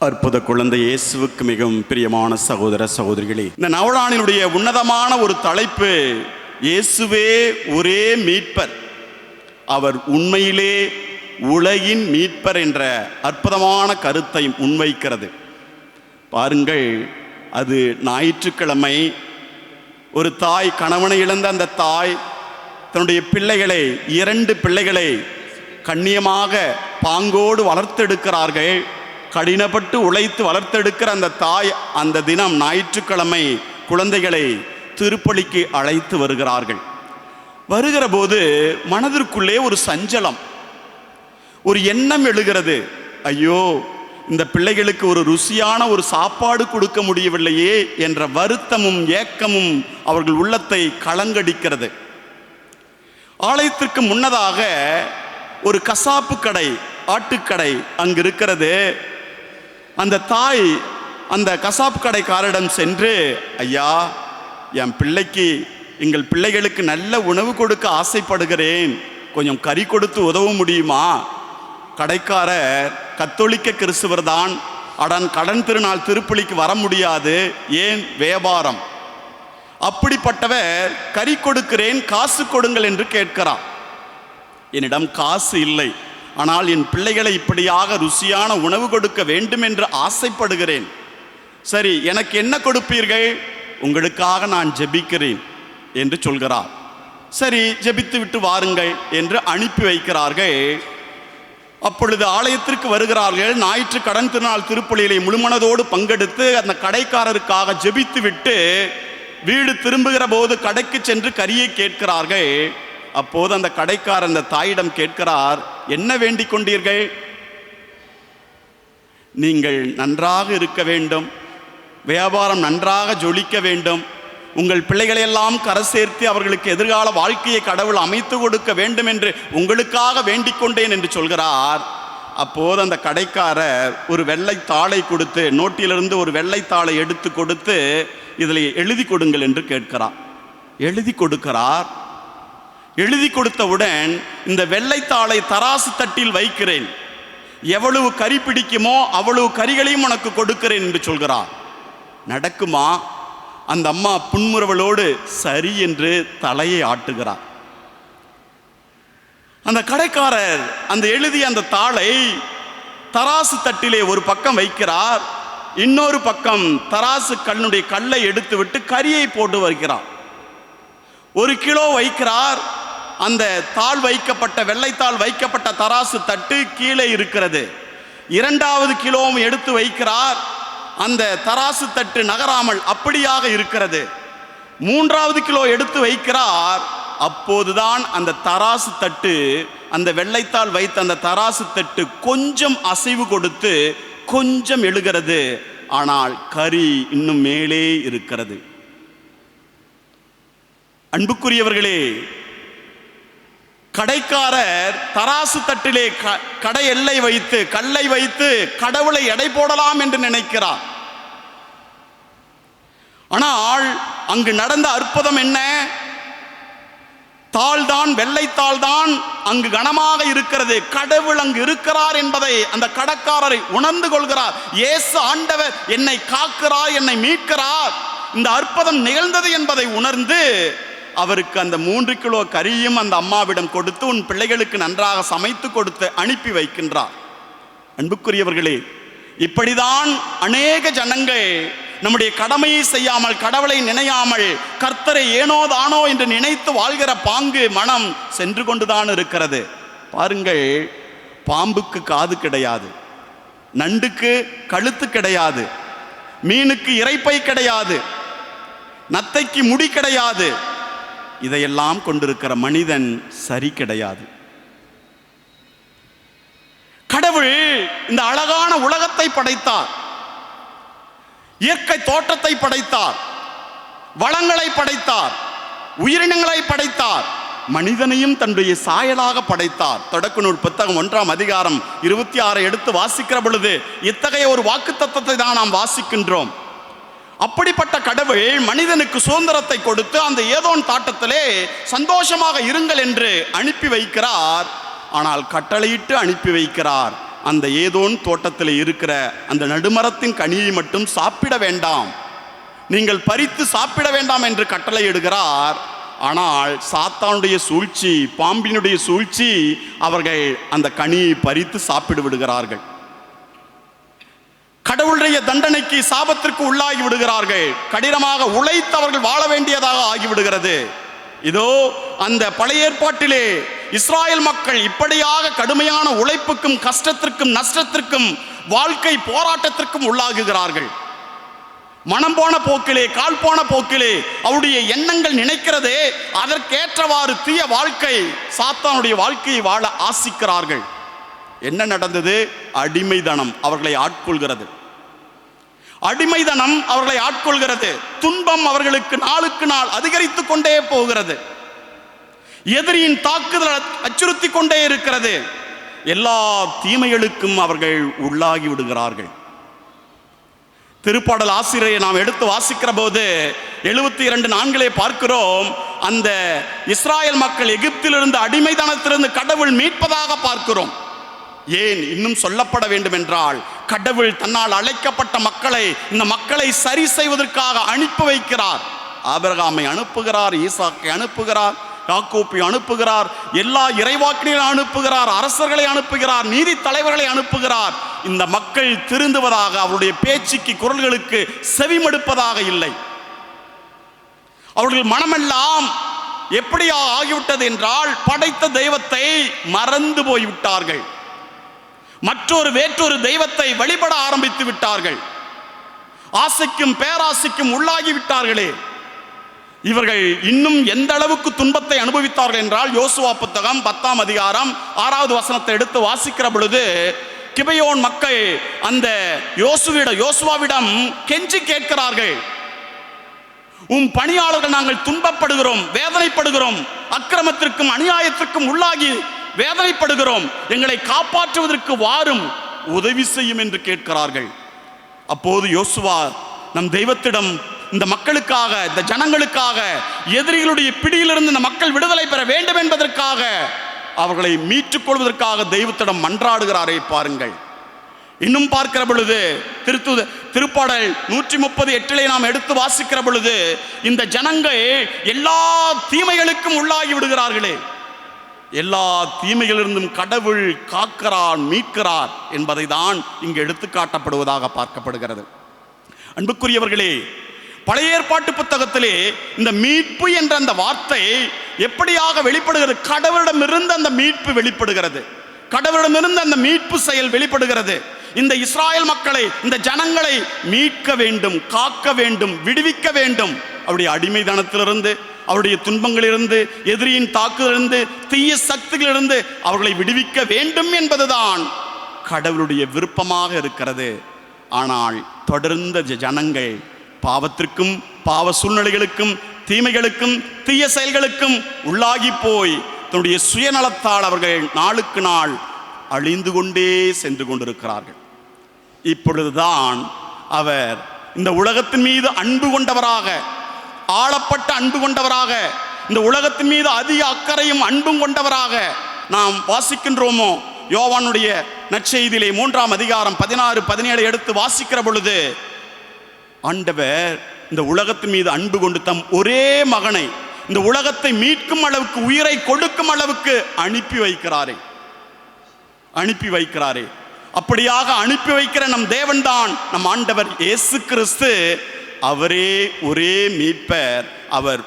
அற்புத குழந்தை இயேசுவுக்கு மிகவும் பிரியமான சகோதர சகோதரிகளே, இந்த நவநாளினுடைய உன்னதமான ஒரு தலைப்பு இயேசுவே ஒரே மீட்பர், அவர் உண்மையிலே உலகின் மீட்பர் என்ற அற்புதமான கருத்தை முன்வைக்கிறது. பாருங்கள், அது ஞாயிற்றுக்கிழமை. ஒரு தாய், கணவனை இழந்த அந்த தாய் தன்னுடைய பிள்ளைகளை, 2 பிள்ளைகளை கண்ணியமாக பாங்கோடு வளர்த்தெடுக்கிறார்கள். கடினப்பட்டு உழைத்து வளர்த்தெடுக்கிற அந்த தாய் அந்த தினம் ஞாயிற்றுக்கிழமை குழந்தைகளை திருப்பலிக்கு அழைத்து வருகிறார்கள். வருகிற போது மனதிற்குள்ளே ஒரு சஞ்சலம், ஒரு எண்ணம் எழுகிறது. ஐயோ, இந்த பிள்ளைகளுக்கு ஒரு ருசியான ஒரு சாப்பாடு கொடுக்க முடியவில்லையே என்ற வருத்தமும் ஏக்கமும் அவர்கள் உள்ளத்தை கலங்கடிக்கிறது. ஆலயத்திற்கு முன்னதாக ஒரு கசாப்பு கடை, ஆட்டுக்கடை அங்கு இருக்கிறது. அந்த தாய் அந்த கசாப்பு கடைக்காரரிடம் சென்று, ஐயா, என் பிள்ளைக்கு, எங்கள் பிள்ளைகளுக்கு நல்ல உணவு கொடுக்க ஆசைப்படுகிறேன், கொஞ்சம் கறி கொடுத்து உதவ முடியுமா? கடைக்காரர் கத்தோலிக்க கிறிஸ்துவர் தான், கடன் திருநாள் திருப்பலிக்கு வர முடியாது, ஏன் வியாபாரம். அப்படிப்பட்டவர் கறி கொடுக்கிறேன், காசு கொடுங்கள் என்று கேட்கிறார். என்னிடம் காசு இல்லை, ஆனால் என் பிள்ளைகளை இப்படியாக ருசியான உணவு கொடுக்க வேண்டும் என்று ஆசைப்படுகிறேன். சரி, எனக்கு என்ன கொடுப்பீர்கள்? உங்களுக்காக நான் ஜெபிக்கிறேன் என்று சொல்கிறார். சரி, ஜெபித்து விட்டு வாருங்கள் என்று அனுப்பி வைக்கிறார்கள். அப்பொழுது ஆலயத்திற்கு வருகிறார்கள். ஞாயிற்று கடன் திருநாள் திருப்பலியிலே முழுமனதோடு பங்கெடுத்து அந்த கடைக்காரருக்காக ஜெபித்து விட்டு வீடு திரும்புகிற போது கடைக்கு சென்று கறியை கேட்கிறார்கள். அப்போது அந்த கடைக்காரர் அந்த தாயிடம் கேட்கிறார், என்ன வேண்டிக் கொண்டீர்கள்? நீங்கள் நன்றாக இருக்க வேண்டும், வியாபாரம் நன்றாக ஜொலிக்க வேண்டும், உங்கள் பிள்ளைகளையெல்லாம் கரை சேர்த்து அவர்களுக்கு எதிர்கால வாழ்க்கையை கடவுள் அமைத்து கொடுக்க வேண்டும் என்று உங்களுக்காக வேண்டிக் கொண்டேன் என்று சொல்கிறார். அப்போது அந்த கடைக்காரர் ஒரு வெள்ளைத்தாளை கொடுத்து, நோட்டிலிருந்து ஒரு வெள்ளைத்தாளை எடுத்து கொடுத்து, இதில் எழுதி கொடுங்கள் என்று கேட்கிறார். எழுதி கொடுக்கிறார். எழுதி கொடுத்தவுடன், இந்த வெள்ளைத்தாளை தராசு தட்டில் வைக்கிறேன், எவ்வளவு கறி பிடிக்குமோ அவ்வளவு கறிகளையும் உனக்கு கொடுக்கிறேன் என்று சொல்கிறார். நடக்குமா? அந்த அம்மா புன்முறுவலோடு சரி என்று தலையை ஆட்டுகிறார். அந்த கடைக்காரர் அந்த எழுதிய அந்த தாளை தராசு தட்டிலே ஒரு பக்கம் வைக்கிறார், இன்னொரு பக்கம் தராசு கல்லை எடுத்து விட்டு கறியை போட்டு வைக்கிறார். 1 கிலோ வைக்கிறார். அந்த தாள் வைக்கப்பட்ட, வெள்ளைத்தாள் வைக்கப்பட்ட தராசு தட்டு கீழே இருக்கிறது. 2வது கிலோவும் எடுத்து வைக்கிறார். அந்த தராசு தட்டு நகராமல் அப்படியாக இருக்கிறது. 3வது கிலோ எடுத்து வைக்கிறார். அப்போதுதான் அந்த தராசு தட்டு, அந்த வெள்ளைத்தாள் வைத்த அந்த தராசு தட்டு கொஞ்சம் அசைவு கொடுத்து கொஞ்சம் எழுகிறது. ஆனால் கறி இன்னும் மேலே இருக்கிறது. அன்புக்குரியவர்களே, கடைக்காரர் தராசு தட்டிலே கடை எல்லை வைத்து, கல்லை வைத்து கடவுளை எடை போடலாம் என்று நினைக்கிறார். ஆனால் அங்கு நடந்த அற்புதம் என்ன? தாள்தான், வெள்ளைத்தாள் தான் அங்கு கனமாக இருக்கிறது. கடவுள் அங்கு இருக்கிறார் என்பதை அந்த கடைக்காரரை உணர்ந்து கொள்கிறார். இயேசு ஆண்டவர் என்னை காக்கிறார், என்னை மீட்கிறார், இந்த அற்புதம் நிகழ்ந்தது என்பதை உணர்ந்து அவருக்கு அந்த 3 கிலோ கறியும் அந்த அம்மாவிடம் கொடுத்து, உன் பிள்ளைகளுக்கு நன்றாக சமைத்து கொடுத்து அனுப்பி வைக்கின்றார். அன்புக்குரியவர்களே, இப்படிதான் அநேக ஜனங்கள் நம்முடைய கடமையை செய்யாமல், கடவுளை நினையாமல், கர்த்தரை ஏனோ தானோ என்று நினைத்து வாழ்கிற பாங்கு மனம் சென்று கொண்டுதான் இருக்கிறது. பாருங்கள், பாம்புக்கு காது கிடையாது, நண்டுக்கு கழுத்து கிடையாது, மீனுக்கு இரைப்பை கிடையாது, நத்தைக்கு முடி கிடையாது. இதையெல்லாம் கொண்டிருக்கிற மனிதன் சரி கிடையாது. கடவுள் இந்த அழகான உலகத்தை படைத்தார், இயற்கை தோற்றத்தை படைத்தார், வளங்களை படைத்தார், உயிரினங்களை படைத்தார், மனிதனையும் தன்னுடைய சாயலாக படைத்தார். தொடக்க நூல் புத்தகம் 1ஆம் அதிகாரம் 26 எடுத்து வாசிக்கிற பொழுது இத்தகைய ஒரு வாக்குத்தத்தத்தை தான் நாம் வாசிக்கின்றோம். அப்படிப்பட்ட கடவுள் மனிதனுக்கு சுதந்திரத்தை கொடுத்து அந்த ஏதோன் தாட்டத்திலே சந்தோஷமாக இருங்கள் என்று அனுப்பி வைக்கிறார். ஆனால் கட்டளையிட்டு அனுப்பி வைக்கிறார். அந்த ஏதோன் தோட்டத்தில் இருக்கிற அந்த நடுமரத்தின் கனியை மட்டும் சாப்பிட வேண்டாம், நீங்கள் பறித்து சாப்பிட வேண்டாம் என்று கட்டளையிடுகிறார். ஆனால் சாத்தானுடைய சூழ்ச்சி, பாம்பினுடைய சூழ்ச்சி, அவர்கள் அந்த கனியை பறித்து சாப்பிட்டு விடுகிறார்கள். கடவுளுடைய தண்டனைக்கு, சாபத்திற்கு உள்ளாகி விடுகிறார்கள். கடினமாக உழைத்து அவர்கள் வாழ வேண்டியதாக ஆகிவிடுகிறது. இதோ அந்த பழைய ஏற்பாட்டிலே இஸ்ராயல் மக்கள் இப்படியாக கடுமையான உழைப்புக்கும் கஷ்டத்திற்கும் நஷ்டத்திற்கும் வாழ்க்கை போராட்டத்திற்கும் உள்ளாகுகிறார்கள். மனம் போன போக்கிலே, கால் போன போக்கிலே அவருடைய எண்ணங்கள் நினைக்கிறதே அதற்கேற்றவாறு தீய வாழ்க்கை, சாத்தானுடைய வாழ்க்கையை வாழ ஆசிக்கிறார்கள். என்ன நடந்தது? அடிமைதனம் அவர்களை ஆட்கொள்கிறது. அடிமைதனம் அவர்களை ஆட்கொள்கிறது. துன்பம் அவர்களுக்கு நாளுக்கு நாள் அதிகரித்துக் கொண்டே போகிறது. எதிரியின் தாக்குதல் அச்சுறுத்தி கொண்டே இருக்கிறது. எல்லா தீமைகளுக்கும் அவர்கள் உள்ளாகி விடுகிறார்கள். திருப்பாடல் ஆசிரியரை நாம் எடுத்து வாசிக்கிற போது 72:4 பார்க்கிறோம். அந்த இஸ்ராயல் மக்கள் எகிப்திலிருந்து, அடிமைதனத்திலிருந்து கடவுள் மீட்பதாக பார்க்கிறோம். ஏன் இன்னும் சொல்லப்பட வேண்டும் என்றால், கடவுள் தன்னால் அழைக்கப்பட்ட மக்களை, இந்த மக்களை சரி செய்வதற்காக அனுப்பி வைக்கிறார். ஆபிரகாமை அனுப்புகிறார், ஈசாக்கை அனுப்புகிறார், யாக்கோப்பை அனுப்புகிறார், எல்லா இறைவாக்கினரையும் அனுப்புகிறார், அரசர்களை அனுப்புகிறார், நீதி தலைவர்களை அனுப்புகிறார். இந்த மக்கள் திருந்துவதாக, அவருடைய பேச்சுக்கு, குரல்களுக்கு செவிமடுப்பதாக இல்லை. அவர்கள் மனமெல்லாம் எப்படியா ஆகிவிட்டது என்றால், படைத்த தெய்வத்தை மறந்து போய்விட்டார்கள். வேற்றொரு தெய்வத்தை வழிபட ஆரம்பித்து விட்டார்கள். ஆசைக்கும் பேராசைக்கும் உள்ளாகி விட்டார்களே. இவர்கள் இன்னும் எந்த அளவுக்கு துன்பத்தை அனுபவித்தார்கள் என்றால், யோசுவா புத்தகம் 10ஆம் அதிகாரம் 6வது வசனத்தை எடுத்து வாசிக்கிற பொழுது, கிபையோன் மக்கள் அந்த யோசுவாவிடம் கெஞ்சி கேட்கிறார்கள், உம் பணியாளர்கள் நாங்கள் துன்பப்படுகிறோம், வேதனைப்படுகிறோம், அக்கிரமத்திற்கும் அநியாயத்திற்கும் உள்ளாகி வேதனைப்படுகிறோம், எங்களை காப்பாற்றுவதற்கு வாரும், உதவி செய்யும் என்று கேட்கிறார்கள். அப்போது யோசுவா நம் தெய்வத்திடம் இந்த மக்களுக்காக, இந்த ஜனங்களுக்காக, எதிரிகளுடைய பிடியிலிருந்து இந்த மக்கள் விடுதலை பெற வேண்டும் என்பதற்காக, அவர்களை மீட்டுக் கொள்வதற்காக தெய்வத்திடம் மன்றாடுகிறாரே பாருங்கள். இன்னும் பார்க்கிற பொழுது திருப்பாடல் 138 நாம் எடுத்து வாசிக்கிற பொழுது, இந்த ஜனங்கள் எல்லா தீமைகளுக்கும் உள்ளாகி விடுகிறார்களே. எல்லா தீமைகளிலிருந்தும் கடவுள் காக்கிறார், மீட்கிறார் என்பதை தான் இங்கு எடுத்து காட்டப்படுவதாக பார்க்கப்படுகிறது. அன்புக்குரியவர்களே, பழைய ஏற்பாட்டு புத்தகத்திலே இந்த மீட்பு என்ற அந்த வார்த்தை எப்படியாக வெளிப்படுகிறது? கடவுளிடமிருந்து அந்த மீட்பு வெளிப்படுகிறது. கடவுளிடமிருந்து அந்த மீட்பு செயல் வெளிப்படுகிறது. இந்த இஸ்ராயல் மக்களை, இந்த ஜனங்களை மீட்க வேண்டும், காக்க வேண்டும், விடுவிக்க வேண்டும். அவருடைய அடிமைதனத்திலிருந்து, அவருடைய துன்பங்களிலிருந்து, எதிரியின் தாக்குதலிருந்து, தீய சக்திகளிலிருந்து அவர்களை விடுவிக்க வேண்டும் என்பதுதான் கடவுளுடைய விருப்பமாக இருக்கிறது. ஆனால் தொடர்ந்த ஜனங்கள் பாவத்திற்கும், பாவ சூழ்நிலைகளுக்கும், தீமைகளுக்கும், தீய செயல்களுக்கும் உள்ளாகி போய் தன்னுடைய சுயநலத்தால் அவர்கள் நாளுக்கு நாள் அழிந்து கொண்டே சென்று கொண்டிருக்கிறார்கள். இப்பொழுதுதான் அவர் இந்த உலகத்தின் மீது அன்பு கொண்டவராக, ஆளப்பட்ட அன்பு கொண்டவராக, இந்த உலகத்தின் மீது அதிக அக்கறையும் அன்பும் கொண்டவராக நாம் வாசிக்கின்றோமோ? யோவானுடைய நற்செய்தியிலே 3ஆம் அதிகாரம் 16, 17 எடுத்து வாசிக்கிற பொழுது, ஆண்டவர் இந்த உலகத்தின் மீது அன்பு கொண்டு தம் ஒரே மகனை இந்த உலகத்தை மீட்கும் அளவுக்கு, உயிரை கொடுக்கும் அளவுக்கு அனுப்பி வைக்கிறாரே. அப்படியாக அனுப்பி வைக்கிற நம் தேவன்தான் நம் ஆண்டவர் இயேசு கிறிஸ்து. அவரே ஒரே மீட்பர். அவர்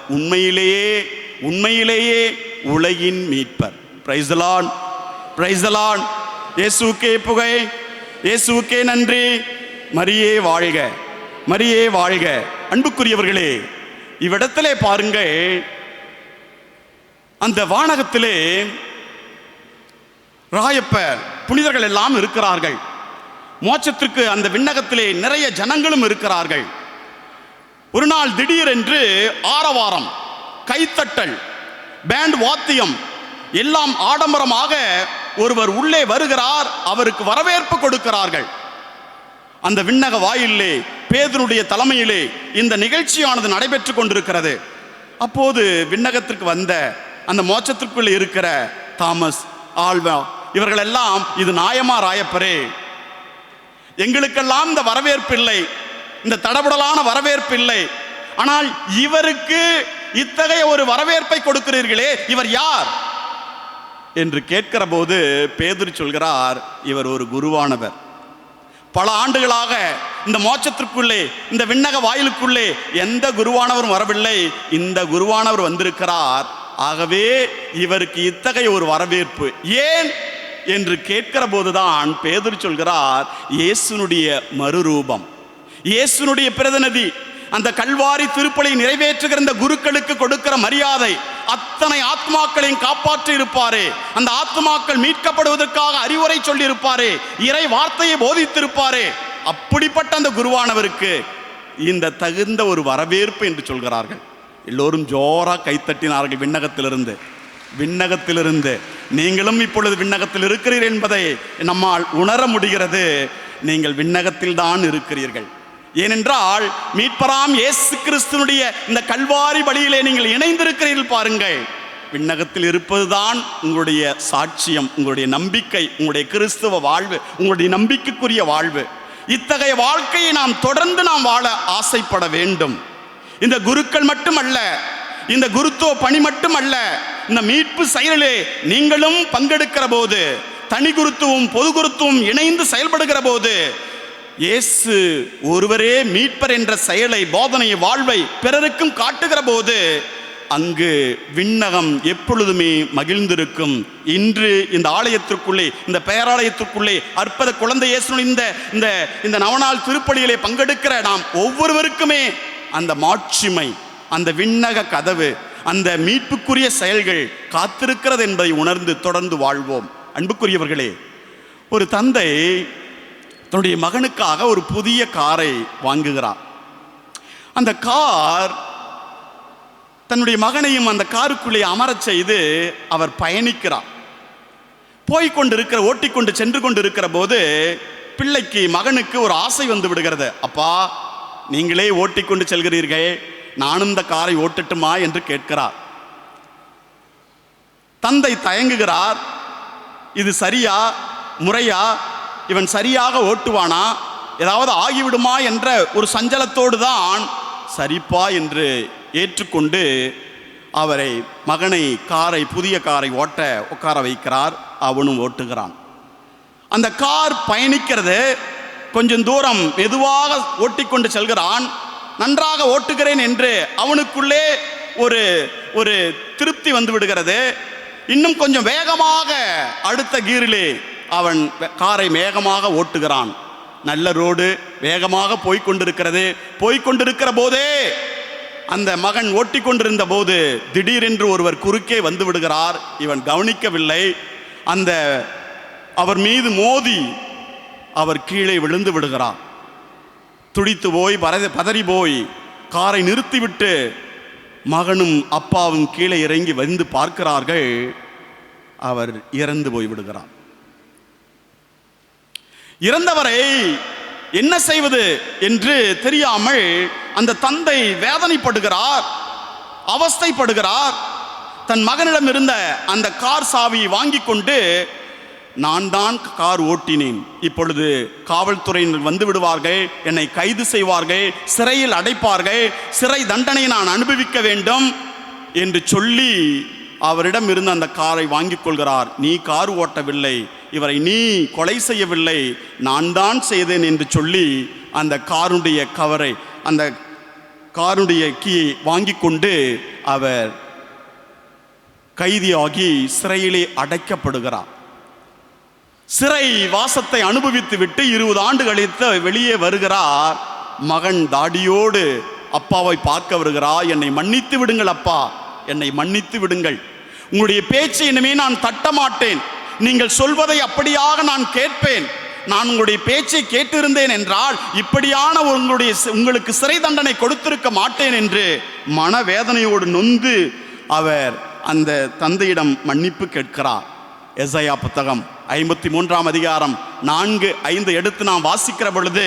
உண்மையிலேயே உலகின் மீட்பர். Price the Lord, praise the Lord. இயேசுவுக்கே புகழ், இயேசுவுக்கே நன்றி. மரியே வாழ்க, மரியே வாழ்க. அன்புக்குரியவர்களே, இவ்விடத்திலே பாருங்கள், அந்த வானகத்திலே ராயப்பர் புனிதர்கள் எல்லாம் இருக்கிறார்கள். மோட்சத்திற்கு அந்த விண்ணகத்திலே நிறைய ஜனங்களும் இருக்கிறார்கள். ஒரு நாள் திடீரென்று ஆரவாரம், கைத்தட்டல், பேண்ட் வாத்தியம் எல்லாம் ஆடம்பரமாக ஒருவர் உள்ளே வருகிறார். அவருக்கு வரவேற்பு கொடுக்கிறார்கள். அந்த விண்ணக வாயிலே பேதுருடைய தலைமையிலே இந்த நிகழ்ச்சியானது நடைபெற்று கொண்டிருக்கிறது. அப்போது விண்ணகத்திற்கு வந்த அந்த மோட்சத்திற்குள் இருக்கிற தாமஸ், ஆல்வா, இவர்களெல்லாம் இது நியாயமா ராயப்பரே, எங்களுக்கெல்லாம் இந்த வரவேற்பு இல்லை, இந்த தடபுடலான வரவேற்பு இல்லை, ஆனால் இவருக்கு இத்தகைய ஒரு வரவேற்பை கொடுக்கிறீர்களே, இவர் யார் என்று கேட்கிற போது பேதுரு சொல்கிறார், இவர் ஒரு குருவானவர். பல ஆண்டுகளாக இந்த மோட்சத்திற்குள்ளே, இந்த விண்ணக வாயிலுக்குள்ளே எந்த குருவானவரும் வரவில்லை, இந்த குருவானவர் வந்திருக்கிறார். ஆகவே இவருக்கு இத்தகைய ஒரு வரவேற்பு ஏன் என்று கேட்கிற போதுதான் பேதுரு சொல்கிறார், இயேசுனுடைய மறுரூபம், இயேசுனுடைய பிரதிநிதி, அந்த கல்வாரி திருப்பலி நிறைவேற்றுகிற இந்த குருக்களுக்கு கொடுக்கிற மரியாதை, அத்தனை ஆத்மாக்களையும் காப்பாற்றி இருப்பாரே, அந்த ஆத்மாக்கள் மீட்கப்படுவதற்காக அறிவுரை சொல்லி இருப்பாரே, இறை வார்த்தையை போதித்திருப்பாரே, அப்படிப்பட்ட அந்த குருவானவருக்கு இந்த தகுந்த ஒரு வரவேற்பு என்று சொல்கிறார்கள். எல்லோரும் ஜோரா கைத்தட்டினார்கள். விண்ணகத்திலிருந்து நீங்களும் இப்பொழுது விண்ணகத்தில் இருக்கிறீர்கள் என்பதை நம்மால் உணர முடிகிறது. நீங்கள் விண்ணகத்தில் தான் இருக்கிறீர்கள். ஏனென்றால் மீட்பராம் இயேசு கிறிஸ்துனுடைய இந்த கல்வாரி பலியிலே நீங்கள் இணைந்திருக்கிறீர்கள். பாருங்கள், விண்ணகத்தில் இருப்பதுதான் உங்களுடைய சாட்சியம், உங்களுடைய நம்பிக்கை, உங்களுடைய கிறிஸ்துவ வாழ்வு, உங்களுடைய நம்பிக்கைக்குரிய வாழ்வு. இத்தகைய வாழ்க்கையை நாம் தொடர்ந்து வாழ ஆசைப்பட வேண்டும். இந்த குருக்கள் மட்டுமல்ல, இந்த குருத்துவ பணி மட்டுமல்ல, இந்த மீட்பு செயலிலே நீங்களும் பங்கெடுக்கிற போது, தனி குருத்துவம் பொது குருத்துவம் இணைந்து செயல்படுகிற போது, இயேசு ஒருவரே மீட்பர் என்ற செயலை, போதனை, வாழ்வை பிறருக்கும் காட்டுகிற போது அங்கு விண்ணகம் எப்பொழுதுமே மகிழ்ந்திருக்கும். இன்று இந்த ஆலயத்திற்குள்ளே, இந்த பேராலயத்திற்குள்ளே அற்புத குழந்தை இயேசுவின் இந்த நவநாள் திருப்பலியிலே பங்கெடுக்கிற நாம் ஒவ்வொருவருக்குமே அந்த மாட்சிமை, அந்த விண்ணக கதவு, அந்த மீட்புக்குரிய செயல்கள் காத்திருக்கிறது என்பதை உணர்ந்து தொடர்ந்து வாழ்வோம். அன்புக்குரியவர்களே, ஒரு தந்தை தன்னுடைய மகனுக்காக ஒரு புதிய காரை வாங்குகிறார். அந்த கார் தன்னுடைய மகனையும் அந்த காருக்குள்ளே அமரச் செய்து அவர் பயணிக்கிறார். ஓட்டிக்கொண்டு சென்று கொண்டு இருக்கிற போது பிள்ளைக்கு, மகனுக்கு ஒரு ஆசை வந்து விடுகிறது. அப்பா, நீங்களே ஓட்டிக்கொண்டு செல்கிறீர்கள், நானும் இந்த காரை ஓட்டட்டுமா என்று கேட்கிறார். தந்தை தயங்குகிறார். இது சரியா, முறையா, இவன் சரியாக ஓட்டுவானா, ஏதாவது ஆகிவிடுமா என்ற ஒரு சஞ்சலத்தோடு தான் சரிப்பா என்று ஏற்றுக்கொண்டு அவரை, மகனை புதிய காரை ஓட்ட உட்கார வைக்கிறார். அவனும் ஓட்டுகிறான். அந்த கார் பயணிக்கிறது. கொஞ்சம் தூரம் மெதுவாக ஓட்டிக்கொண்டு செல்கிறான். நன்றாக ஓட்டுகிறேன் என்று அவனுக்குள்ளே ஒரு திருப்தி வந்து விடுகிறது. இன்னும் கொஞ்சம் வேகமாக அடுத்த கீரிலே அவன் காரை வேகமாக ஓட்டுகிறான். நல்ல ரோடு, வேகமாக போய்கொண்டிருக்கிற போதே அந்த மகன் ஓட்டி கொண்டிருந்த போது திடீரென்று ஒருவர் குறுக்கே வந்து விடுகிறார். இவன் கவனிக்கவில்லை. அவர் மீது மோதி அவர் கீழே விழுந்து விடுகிறார். துடித்து போய் பதறி போய் காரை நிறுத்திவிட்டு மகனும் அப்பாவும் கீழே இறங்கி வந்து பார்க்கிறார்கள். அவர் இறந்து போய் விடுகிறார். இறந்தவரை என்ன செய்வது என்று தெரியாமல் அந்த தந்தை வேதனைப்படுகிறார், அவஸ்தைப்படுகிறார். தன் மகனிடம் இருந்த அந்த கார் சாவியை வாங்கி கொண்டு, நான் தான் கார் ஓட்டினேன், இப்பொழுது காவல்துறையினர் வந்து விடுவார்கள், என்னை கைது செய்வார்கள், சிறையில் அடைப்பார்கள், சிறை தண்டனை நான் அனுபவிக்க வேண்டும் என்று சொல்லி அவரிடம் இருந்து அந்த காரை வாங்கிக் கொள்கிறார். நீ கார் ஓட்டவில்லை, இவரை நீ கொலை செய்யவில்லை, நான் தான் செய்தேன் என்று சொல்லி அந்த காருடைய கவரை, அந்த காருடைய கீயை வாங்கி கொண்டு அவர் கைதியாகி சிறையிலே அடைக்கப்படுகிறார். சிறை வாசத்தை அனுபவித்து விட்டு 20 ஆண்டு கழித்து வெளியே வருகிறார். மகன் தாடியோடு அப்பாவை பார்க்க வருகிறார். என்னை மன்னித்து விடுங்கள் அப்பா, என்னை மன்னித்து விடுங்கள், உங்களுடைய பேச்சை இனிமே நான் தட்ட மாட்டேன், நீங்கள் சொல்வதை அப்படியாக நான் கேட்பேன், நான் உங்களுடைய பேச்சை கேட்டிருந்தேன் என்றால் இப்படியான உங்களுக்கு சிறை தண்டனை கொடுத்திருக்க மாட்டேன் என்று மனவேதனையோடு நொந்து அவர் அந்த தந்தையிடம் மன்னிப்பு கேட்கிறார். எசாயா புத்தகம் 53ஆம் அதிகாரம் 4-5 எடுத்து நாம் வாசிக்கிற பொழுது,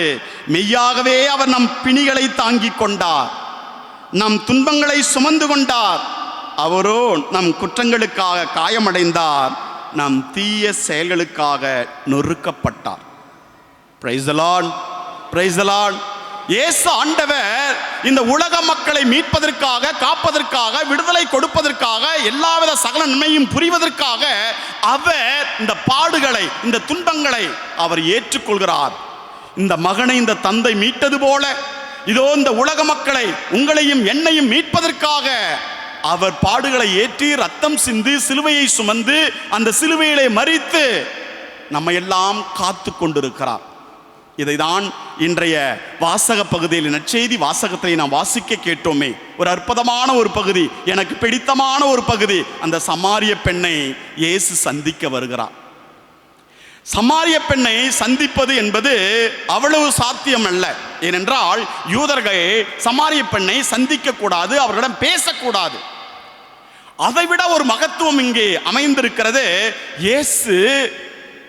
மெய்யாகவே அவர் நம் பிணிகளை தாங்கிக் கொண்டார், நம் துன்பங்களை சுமந்து கொண்டார், அவரோ நம் குற்றங்களுக்காக காயமடைந்தார், நம் தீய செயல்களுக்காக நொறுக்கப்பட்டார். Praise the Lord, praise the Lord. Yesu ஆண்டவர் இந்த உலக மக்களை மீட்பதற்காக, காப்பதற்காக, விடுதலை கொடுப்பதற்காக, எல்லாவித சகல நன்மையும் புரிவதற்காக அவர் இந்த பாடுகளை, இந்த துன்பங்களை அவர் ஏற்றுக்கொள்கிறார். இந்த மகனை இந்த தந்தை மீட்டது போல இதோ இந்த உலக மக்களை, உங்களையும் என்னையும் மீட்பதற்காக அவர் பாடுகளை ஏற்றி ரத்தம் சிந்தி சிலுவையை சுமந்து அந்த சிலுவையிலே மரித்து நம்ம எல்லாம் காத்து கொண்டிருக்கிறார். இதைதான் இன்றைய வாசக பகுதியில், நற்செய்தி வாசகத்தை நாம் வாசிக்க கேட்டோமே. ஒரு அற்புதமான ஒரு பகுதி, எனக்கு பிடித்தமான ஒரு பகுதி. அந்த சமாரிய பெண்ணை இயேசு சந்திக்க வருகிறார். சமாரிய பெண்ணை சந்திப்பது என்பது அவ்வளவு சாத்தியம் அல்ல. ஏனென்றால் யூதர்கள் சமாரிய பெண்ணை சந்திக்க கூடாது, அவர்களிடம் பேசக்கூடாது. அதைவிட ஒரு மகத்துவம் இங்கே அமைந்திருக்கிறது. இயேசு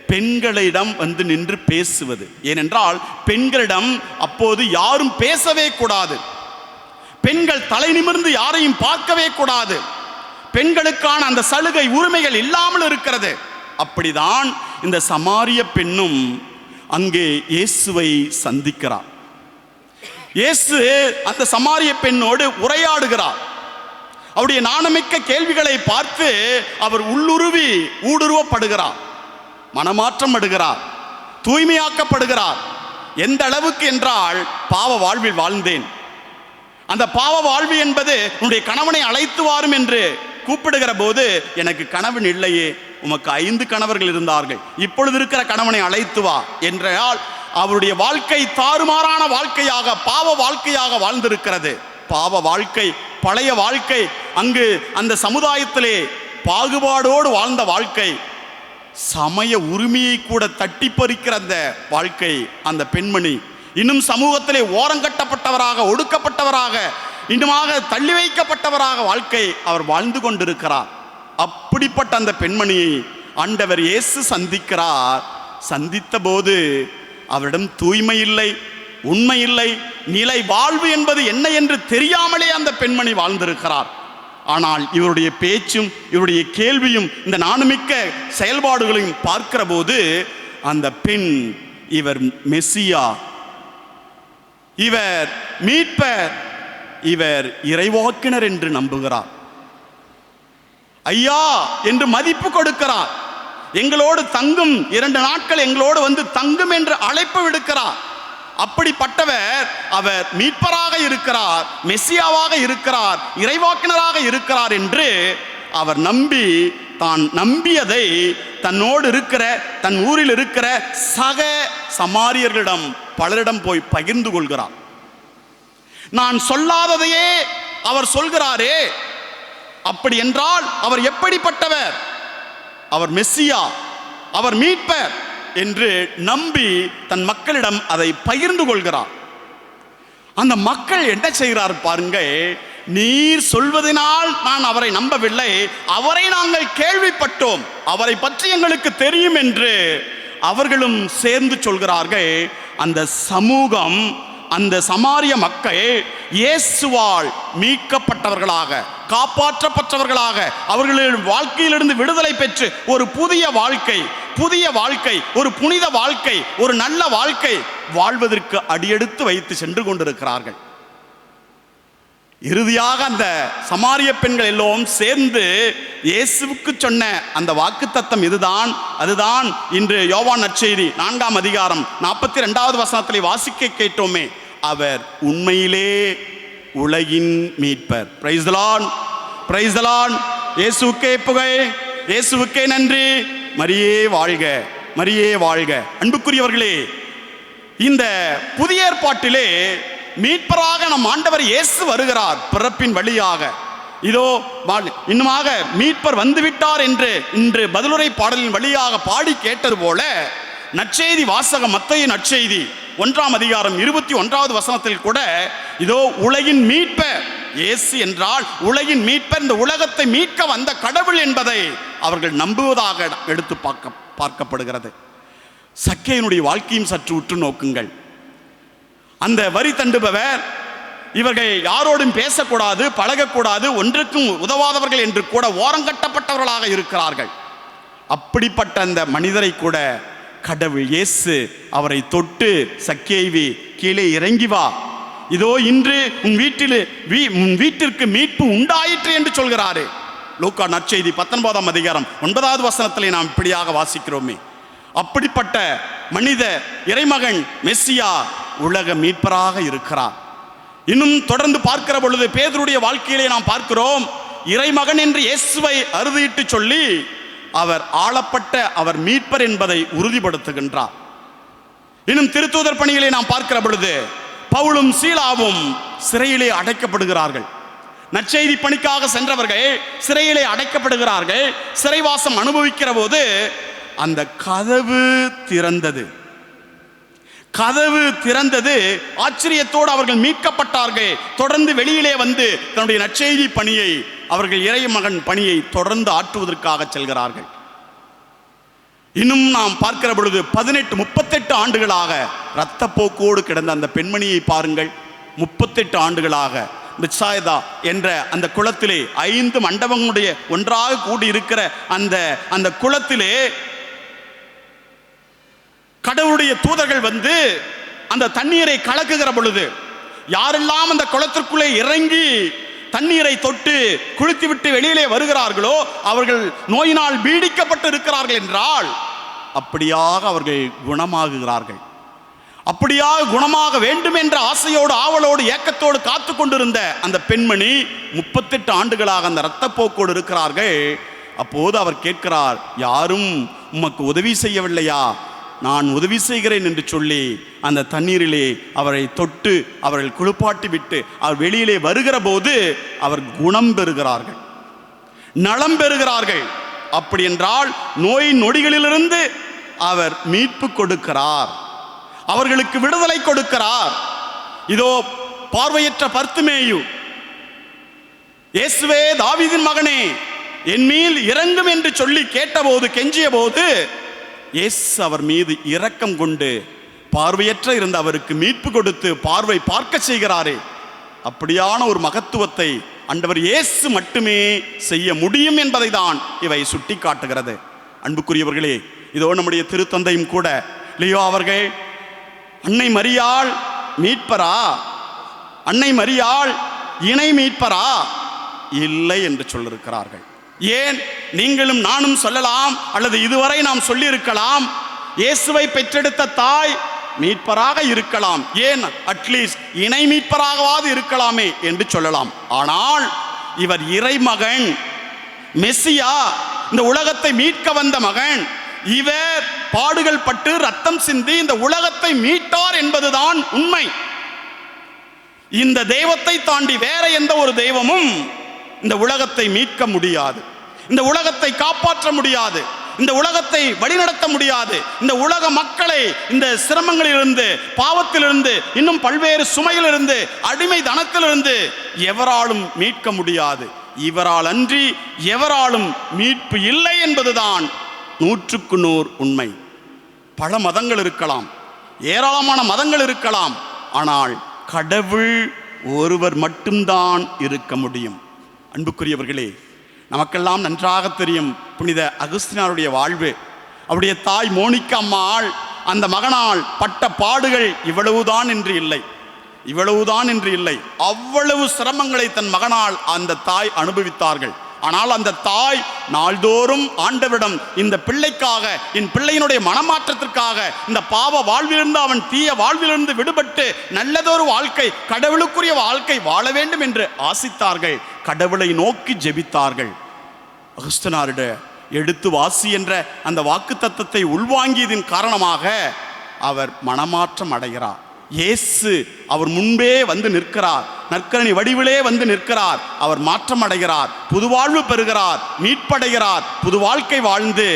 பெண்களிடம் வந்து நின்று பேசுவது. ஏனென்றால் பெண்களிடம் அப்போது யாரும் பேசவே கூடாது. பெண்கள் தலை நிமிர்ந்து யாரையும் பார்க்கவே கூடாது. பெண்களுக்கான அந்த சலுகை உரிமைகள் இல்லாமல் இருக்கிறது. அப்படிதான் இந்த சமாரிய பெண்ணும் அங்கே இயேசுவை சந்திக்கிறார். இயேசு அந்த சமாரிய பெண்ணோடு உரையாடுகிறார். அவருடைய நாணமிக்க கேள்விகளை பார்த்து அவர் உள்ளுருவி ஊடுருவப்படுகிறார், மனமாற்றம் அடைகிறார், தூய்மையாக்கப்படுகிறார். எந்த அளவுக்கு என்றால், பாவ வாழ்வில் வாழ்ந்தேன், அந்த பாவ வாழ்வு என்பது உன்னுடைய கணவனை அழைத்து வாரும் என்று கூப்பிடுகிற போது, எனக்கு கணவன் இல்லையே, உமக்கு 5 கணவர்கள் இருந்தார்கள், இப்பொழுது இருக்கிற கணவனை அழைத்து வா என்றால், அவருடைய வாழ்க்கை தாறுமாறான வாழ்க்கையாக, பாவ வாழ்க்கையாக வாழ்ந்திருக்கிறது. பாவ வாழ்க்கை, பழைய வாழ்க்கை, அங்கு அந்த சமுதாயத்திலே பாகுபாடோடு வாழ்ந்த வாழ்க்கை, சமய உரிமையை கூட தட்டி பறிக்கிற அந்த வாழ்க்கை. அந்த பெண்மணி இன்னும் சமூகத்திலே ஓரங்கட்டப்பட்டவராக, ஒடுக்கப்பட்டவராக, இன்னுமாக தள்ளி வைக்கப்பட்டவராக வாழ்க்கை அவர் வாழ்ந்து கொண்டிருக்கிறார். அப்படிப்பட்ட அந்த பெண்மணியை ஆண்டவர் இயேசு சந்திக்கிறார். சந்தித்த போது அவரிடம் தூய்மை இல்லை, உண்மை இல்லை, நிலை வாழ்வு என்பது என்ன என்று தெரியாமலே அந்த பெண்மணி வாழ்ந்திருக்கிறார். ஆனால் இவருடைய பேச்சும் இவருடைய கேள்வியும் இந்த நாணுமிக்க செயல்பாடுகளையும் பார்க்கிற போது அந்த பெண் இவர் மெசியா, இவர் மீட்பர், இவர் இறைவாக்கினர் என்று நம்புகிறார். ஐயா என்று மதிப்பு கொடுக்கிறார். எங்களோடு தங்கும், 2 நாட்கள் எங்களோடு வந்து தங்கும் என்று அழைப்பு விடுக்கிறார். அப்படிப்பட்டவர் அவர் மீட்பராக இருக்கிறார், மெசியாவாக இருக்கிறார், இறைவாக்கினராக இருக்கிறார் என்று அவர் நம்பி, தான் நம்பியதை தன்னோடு இருக்கிற, தன் ஊரில் இருக்கிற சக சமாரியர்களிடம் பலரிடம் போய் பகிர்ந்து கொள்கிறார். நான் சொல்லாததையே அவர் சொல்கிறாரே, அப்படி என்றால் அவர் எப்படிப்பட்டவர்? அவர் மெசியா, அவர் மீட்பர் என்று நம்பி தன் மக்களிடம் அதை பகிர்ந்து கொள்கிறார். அந்த மக்கள் என்ன செய்கிறார் பாருங்கள். நீர் சொல்வதனால் நான் அவரை நம்பவில்லை, அவரை நாங்கள் கேள்விப்பட்டோம், அவரை பற்றி எங்களுக்கு தெரியும் என்று அவர்களும் சேர்ந்து சொல்கிறார்கள். அந்த சமூகம், அந்த சமாரிய மக்கள் இயேசுவால் மீட்கப்பட்டவர்களாக, காப்பாற்றப்பட்டவர்களாக, அவர்களின் வாழ்க்கையிலிருந்து விடுதலை பெற்று ஒரு புதிய வாழ்க்கை, ஒரு புனித வாழ்க்கை, ஒரு நல்ல வாழ்க்கை வாழ்வதற்கு அடியெடுத்து வைத்து சென்று கொண்டிருக்கிறார்கள். இறுதியாக அந்த சமாரிய பெண்கள் எல்லோரும் சேர்ந்து இயேசுவுக்கு சொன்ன அந்த வாக்குத்தத்தம் இதுதான். அதுதான் இன்று யோவான் நற்செய்தி 4ஆம் அதிகாரம் 42வது வசனத்திலே வாசிக்க கேட்டோமே. அவர் உண்மையிலே உலகின் மீட்பர். Price the Lord, praise the Lord. இயேசுவுக்கே புகழ், இயேசுவுக்கே நன்றி. மரியே வாழ்க, மரியே வாழ்க. அன்புக்குரியவர்களே, இந்த புதிய ஏற்பாட்டிலே மீட்பராக நம் ஆண்டவர் இயேசு வருகிறார். பிறப்பின் வழியாக இதோ இன்னுமாக மீட்பர் வந்துவிட்டார் என்று இன்று பதிலுரை பாடலின் வழியாக பாடி கேட்டது போல, நற்செய்தி வாசகம் மத்தேயு நற்செய்தி 1ஆம் அதிகாரம் 21வது வசனத்தில் கூட இதோ உலகின் மீட்பர் இயேசு என்றால் உலகின் மீட்பர், இந்த உலகத்தை மீட்க வந்த கடவுள் என்பதை அவர்கள் நம்புவதாக எடுத்து பார்க்கப்படுகிறது. சக்கேயனுடைய வாழ்க்கையும் சற்று உற்று நோக்குங்கள். அந்த வரி தண்டுபவர், இவர்கள் யாரோடும் பேசக்கூடாது, பழகக்கூடாது, ஒன்றுக்கும் உதவாதவர்கள் என்று கூட ஓரங்கட்டப்பட்டவர்களாக இருக்கிறார்கள். அப்படிப்பட்ட அந்த மனிதரை கூட கடவுள் இயேசு அவரை தொட்டு, சக்கேவி கீழே இறங்கி வா, இதோ இன்று உன் வீட்டிற்கு மீட்பு உண்டாயிற்று என்று சொல்கிறாரு. லூக்கா நற்செய்தி 19ஆம் அதிகாரம் 9வது வசனத்திலே நாம் இப்படியாக வாசிக்கிறோமே. அப்படிப்பட்ட மனித இறைமகன் மெஸ்ஸியா உலக மீட்பராக இருக்கிறார். இன்னும் தொடர்ந்து பார்க்கிற பொழுது பேதுருடைய வாழ்க்கையிலே நாம் பார்க்கிறோம், இறைமகன் என்று இயேசுவை அறுதியிட்டு சொல்லி அவர் ஆளப்பட்ட அவர் மீட்பர் என்பதை உறுதிப்படுத்துகின்றார். இன்னும் திருத்தூதர் பணிகளை நாம் பார்க்கிற பொழுது பவுலும் சீலாவும் சிறையிலே அடைக்கப்படுகிறார்கள். நற்செய்தி பணிக்காக சென்றவர்கள் சிறையிலே அடைக்கப்படுகிறார்கள். சிறைவாசம் அனுபவிக்கிற போது அந்த கதவு திறந்தது. ஆச்சரியத்தோடு அவர்கள் மீட்கப்பட்டார்கள். தொடர்ந்து வெளியிலே வந்து தன்னுடைய நற்செய்தி பணியை, அவர்கள் இறைமகன் பணியை தொடர்ந்து ஆற்றுவதற்காக செல்கிறார்கள். இன்னும் நாம் பார்க்கிற பொழுது 38 ஆண்டுகளாக இரத்தப்போக்கோடு கிடந்த அந்த பெண்மணியை பாருங்கள். 38 ஆண்டுகளாக பெத்சாய்தா என்ற அந்த குளத்திலே 5 மண்டபங்களுடைய ஒன்றாக கூடி இருக்கிற அந்த குளத்திலே கடவுளுடைய தூதர்கள் வந்து அந்த தண்ணீரை கலக்குகிற பொழுது யாரெல்லாம் அந்த குளத்திற்குள்ளே இறங்கி தண்ணீரை தொட்டு குளித்து விட்டு வெளியிலே வருகிறார்களோ அவர்கள் நோயினால் பீடிக்கப்பட்டு இருக்கிறார்கள் என்றால் அப்படியாக அவர்கள் குணமாகுகிறார்கள். அப்படியாக குணமாக வேண்டும் என்ற ஆசையோடு, ஆவலோடு, ஏக்கத்தோடு காத்து கொண்டிருந்த அந்த பெண்மணி 38 ஆண்டுகளாக அந்த இரத்தப்போக்கோடு இருக்கிறார்கள். அப்போது அவர் கேட்கிறார், யாரும் உமக்கு உதவி செய்யவில்லையா? நான் உதவி செய்கிறேன் என்று சொல்லி அந்த தண்ணீரிலே அவரை தொட்டு அவர்கள் குளிப்பாட்டி விட்டு அவர் வெளியிலே வருகிற போது அவர் குணம் பெறுகிறார்கள், நலம் பெறுகிறார்கள். அப்படி என்றால் நோய் நொடிகளிலிருந்து அவர் மீட்பு கொடுக்கிறார், அவர்களுக்கு விடுதலை கொடுக்கிறார். இதோ பார்வையற்ற பர்த்திமேயு, இயேசுவே தாவீதின் மகனே என் மேல் இரங்கும் என்று சொல்லி கேட்டபோது, கெஞ்சிய போது இயேசு அவர் மீது இரக்கம் கொண்டு பார்வையற்ற இருந்த அவருக்கு மீட்பு கொடுத்து பார்வை பார்க்க செய்கிறாரே, அப்படியான ஒரு மகத்துவத்தை ஆண்டவர் இயேசு மட்டுமே செய்ய முடியும் என்பதை தான் இவை சுட்டி காட்டுகிறது. அன்புக்குரியவர்களே, இதோ நம்முடைய திருத்தந்தையும் கூட லியோ அவர்கள் அன்னை மரியாள் மீட்பரா, அன்னை மரியாள் இணை மீட்பரா இல்லை என்று சொல்லியிருக்கிறார்கள். ஏன் நீங்களும் நானும் சொல்லலாம், அல்லது இதுவரை நாம் சொல்லி இருக்கலாம், இயேசுவை பெற்றெடுத்த தாய் மீட்பராக இருக்கலாம், ஏன் அட்லீஸ்ட் இணை மீட்பராகவாது இருக்கலாமே என்று சொல்லலாம். ஆனால் இவர் இறைமகன், மெஸ்ஸியா, இந்த உலகத்தை மீட்க வந்த மகன். இவர் பாடுகள் பட்டு ரத்தம் சிந்தி இந்த உலகத்தை மீட்டார் என்பதுதான் உண்மை. இந்த தெய்வத்தை தாண்டி வேற எந்த ஒரு தெய்வமும் இந்த உலகத்தை மீட்க முடியாது, இந்த உலகத்தை காப்பாற்ற முடியாது, இந்த உலகத்தை வழிநடத்த முடியாது. இந்த உலக மக்களை இந்த சிரமங்களிலிருந்து, பாவத்திலிருந்து, இன்னும் பல்வேறு சுமையிலிருந்து, அடிமை தனத்திலிருந்து எவராலும் மீட்க முடியாது. இவரால் அன்றி எவராலும் மீட்பு இல்லை என்பதுதான் 100க்கு 100 உண்மை. பல மதங்கள் இருக்கலாம், ஏராளமான மதங்கள் இருக்கலாம், ஆனால் கடவுள் ஒருவர் மட்டும்தான் இருக்க முடியும். அன்புக்குரியவர்களே, நமக்கெல்லாம் நன்றாக தெரியும் புனித அகுஸ்தினாருடைய வாழ்வு. அவருடைய தாய் மோனிகா அம்மாள் அந்த மகனால் பட்ட பாடுகள் இவ்வளவுதான் என்று இல்லை, இவ்வளவுதான் என்று இல்லை, அவ்வளவு சிரமங்களை தன் மகனால் அந்த தாய் அனுபவித்தார்கள். ஆனால் அந்த தாய் நாள்தோறும் ஆண்டவரிடம் இந்த பிள்ளைக்காக, என் பிள்ளையினுடைய மனமாற்றத்திற்காக, இந்த பாவ வாழ்விலிருந்து அவன் தீய வாழ்விலிருந்து விடுபட்டு நல்லதொரு வாழ்க்கை, கடவுளுக்குரிய வாழ்க்கை வாழ வேண்டும் என்று ஆசித்தார்கள். கடவுளை நோக்கி ஜெபித்தார்கள். அகுஸ்தினாரிட எடுத்து வாசி என்ற அந்த வாக்கு தத்தத்தை உள்வாங்கியதின் காரணமாக அவர் மனமாற்றம் அடைகிறார். இயேசு அவர் முன்பே வந்து நிற்கிறார், நற்கரணி வடிவிலே வந்து நிற்கிறார். அவர் மாற்றம் அடைகிறார், புது வாழ்வு பெறுகிறார், மீட்படைகிறார், புது வாழ்க்கை வாழ்ந்து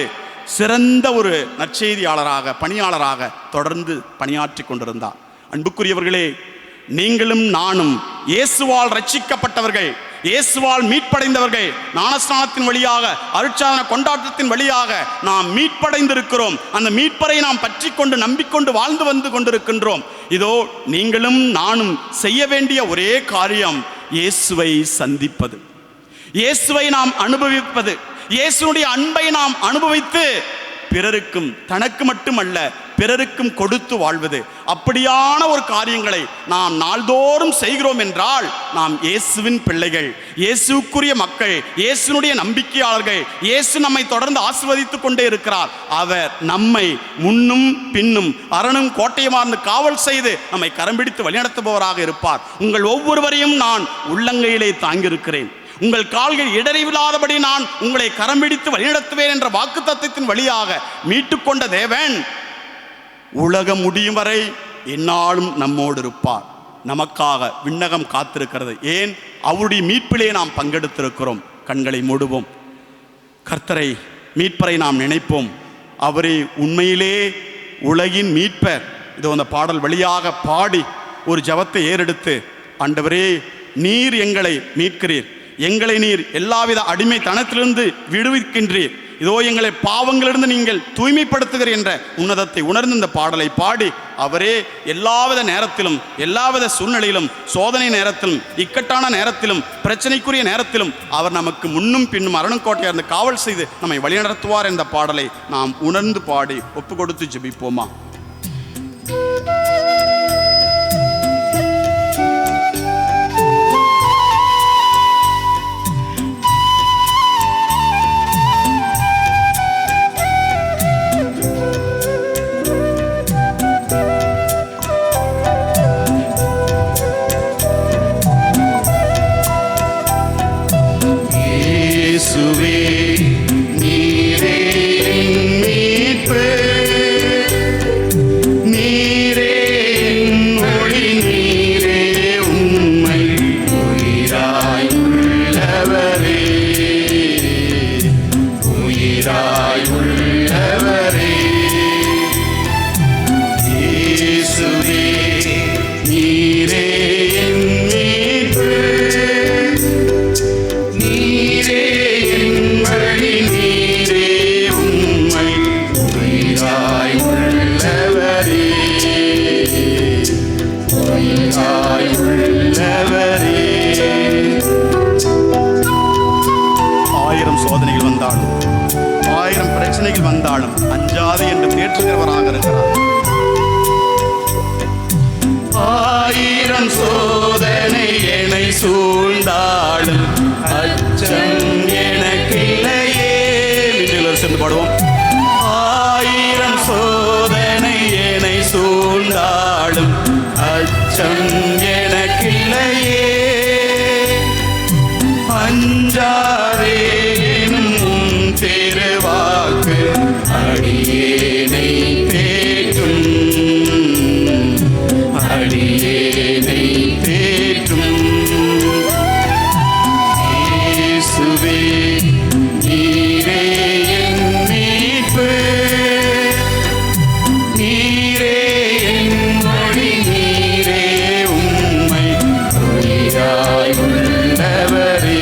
சிறந்த ஒரு நற்செய்தியாளராக, பணியாளராக தொடர்ந்து பணியாற்றி கொண்டிருந்தார். அன்புக்குரியவர்களே, நீங்களும் நானும் இயேசுவால் ரட்சிக்கப்பட்டவர்கள், இயேசுவால் மீட்படைந்தவர்கள். ஞானஸ்நானத்தின் வழியாக, அருட்சாதன கொண்டாட்டத்தின் வழியாக நாம் மீட்படைந்திருக்கிறோம். அந்த மீட்பரை நாம் பற்றி கொண்டு நம்பிக்கொண்டு வாழ்ந்து வந்து கொண்டிருக்கின்றோம். இதோ நீங்களும் நானும் செய்ய வேண்டிய ஒரே காரியம் இயேசுவை சந்திப்பது, இயேசுவை நாம் அனுபவிப்பது, இயேசுனுடைய அன்பை நாம் அனுபவித்து பிறருக்கும், தனக்கு மட்டுமல்ல பிறருக்கும் கொடுத்து வாழ்வது, அப்படியான ஒரு காரியங்களை நாம் நாள்தோறும் செய்கிறோம் என்றால் நாம் இயேசுவின் பிள்ளைகள், இயேசுக்குரிய மக்கள், இயேசுனுடைய நம்பிக்கையாளர்கள். இயேசு நம்மை தொடர்ந்து ஆசீர்வதித்துக் கொண்டே இருக்கிறார். அவர் நம்மை முன்னும் பின்னும் அரணும் கோட்டையுமார்ந்து காவல் செய்து நம்மை கரம் பிடித்து வழிநடத்துபவராக இருப்பார். உங்கள் ஒவ்வொருவரையும் நான் உள்ளங்கையிலே தாங்கியிருக்கிறேன். உங்கள் கால்கள் இடறிவில்லாதபடி நான் உங்களை கரம் பிடித்து வழிநடத்துவேன் என்ற வாக்குத்தத்தத்தின் வழியாக மீட்டுக்கொண்ட தேவன் உலகம் முடியும் வரை எந்நாளும் நம்மோடு இருப்பார். நமக்காக விண்ணகம் காத்திருக்கிறது. ஏன்? அவருடைய மீட்பிலே நாம் பங்கெடுத்திருக்கிறோம். கண்களை மூடுவோம். கர்த்தரை, மீட்பரை நாம் நினைப்போம். அவரே உண்மையிலே உலகின் மீட்பர். இதோ அந்த பாடல் வழியாக பாடி ஒரு ஜெபத்தை ஏறெடுத்து, ஆண்டவரே நீர் எங்களை மீட்கிறீர், எங்களை நீர் எல்லாவித அடிமைத்தனத்திலிருந்து விடுவிக்கின்றீர், இதோ எங்களை பாவங்களிலிருந்து நீங்கள் தூய்மைப்படுத்துகிறீர் என்ற உன்னதத்தை உணர்ந்து இந்த பாடலை பாடி, அவரே எல்லாவித நேரத்திலும், எல்லாவித சூழ்நிலையிலும், சோதனை நேரத்திலும், இக்கட்டான நேரத்திலும், பிரச்சனைக்குரிய நேரத்திலும் அவர் நமக்கு முன்னும் பின்னும் அரணுக்கோட்டையாக இருந்து காவல் செய்து நம்மை வழிநடத்துவார் என்ற பாடலை நாம் உணர்ந்து பாடி ஒப்பு கொடுத்து ஜெபிப்போமா? சோதனைகள் வந்தாலும், 1000 பிரச்சனைகள் வந்தாலும் அஞ்சாது என்று தேற்றுகிறவராக இருக்கிறார். 1000 சோதனை என்னை சூழ்ந்தாலும் அச்சம் எனக்கில்லையே. வீட்டில் சேர்ந்து பாடுவோம். 1000 சோதனை என்னை சூழ்ந்தாலும் அச்சம் எனக்கில்லையே, அஞ்சாதே திருவாக்கு அடியேனை தேற்றும், அடியேனை தேற்றும். இயேசுவே நீரே என் மீட்பு, நீரே என் வழி, நீரே உம்மை உயிராய் உள்ளவரே.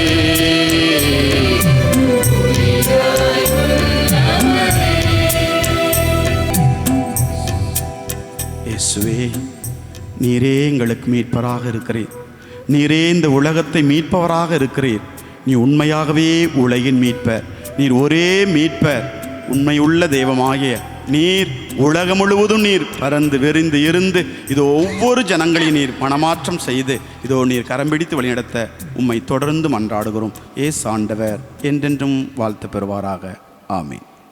இயேசுவே நீரே எங்களுக்கு மீட்பராக இருக்கிறீர், நீரே இந்த உலகத்தை மீட்பவராக இருக்கிறீர். நீ உண்மையாகவே உலகின் மீட்பர், நீர் ஒரே மீட்பர், உண்மையுள்ள தெய்வமாகிய நீர் உலகம் முழுவதும் நீர் பறந்து விரிந்து இருந்து இதோ ஒவ்வொரு ஜனங்களையும் நீர் மனமாற்றம் செய்து இதோ நீர் கரம் பிடித்து வழிநடத்த உம்மை தொடர்ந்து மன்றாடுகிறோம். ஏசு ஆண்டவர் என்றென்றும் வாழ்த்து பெறுவாராக. ஆமீன்.